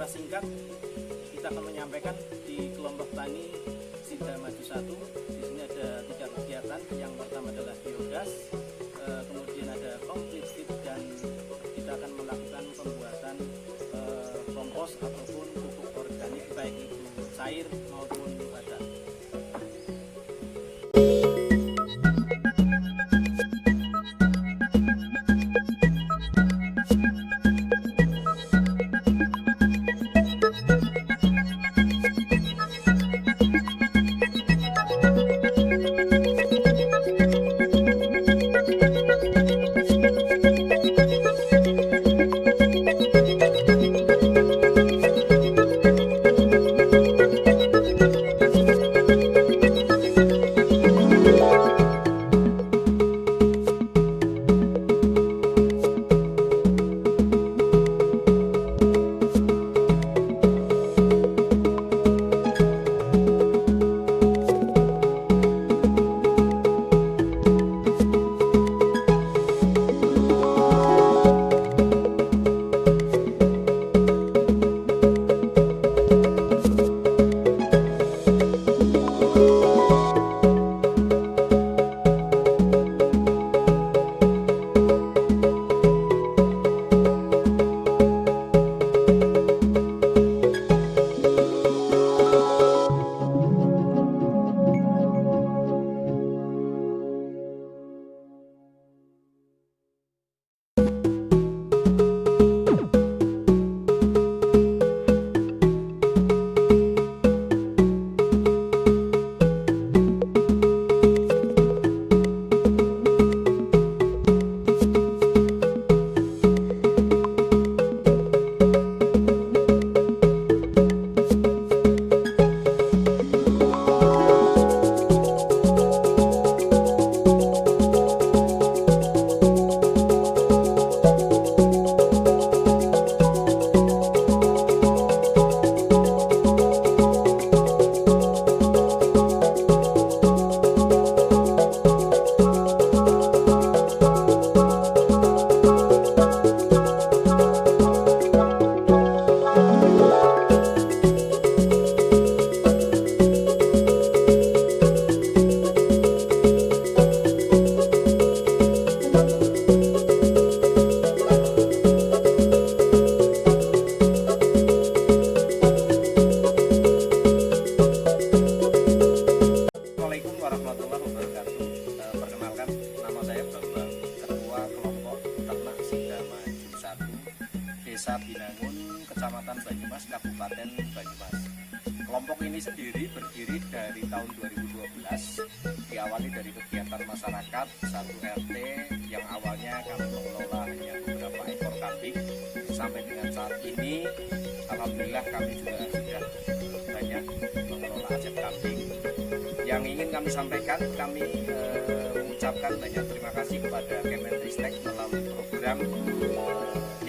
singkat kita akan menyampaikan di kelompok tani Sida Maju 1. Di sini ada 3 kegiatan. Yang pertama adalah biogas, kemudian ada komplit fit, dan kita akan melakukan pembuatan kompos ataupun pupuk organik baik itu cair maupun padat. Desa Binangun, Kecamatan Banyumas, Kabupaten Banyumas. Kelompok ini sendiri berdiri dari tahun 2012, diawali dari kegiatan masyarakat satu RT yang awalnya kami mengelola hanya beberapa ekor kambing. Sampai dengan saat ini, alhamdulillah kami juga sudah banyak mengelola aset kambing. Yang ingin kami sampaikan, kami mengucapkan banyak terima kasih kepada Kemenristek melalui program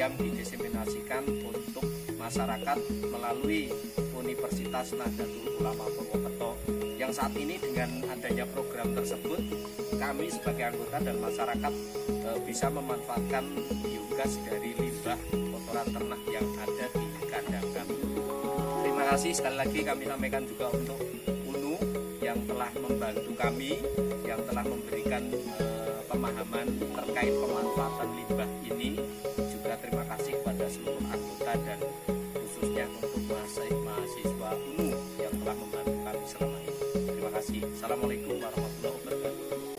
yang didiseminasikan untuk masyarakat melalui Universitas Nahdlatul Ulama Purwokerto, yang saat ini dengan adanya program tersebut kami sebagai anggota dan masyarakat bisa memanfaatkan biogas dari limbah kotoran ternak yang ada di kandang kami. Terima kasih sekali lagi kami sampaikan juga untuk UNU yang telah membantu kami, yang telah memberikan pemahaman terkait pemanfaatan limbah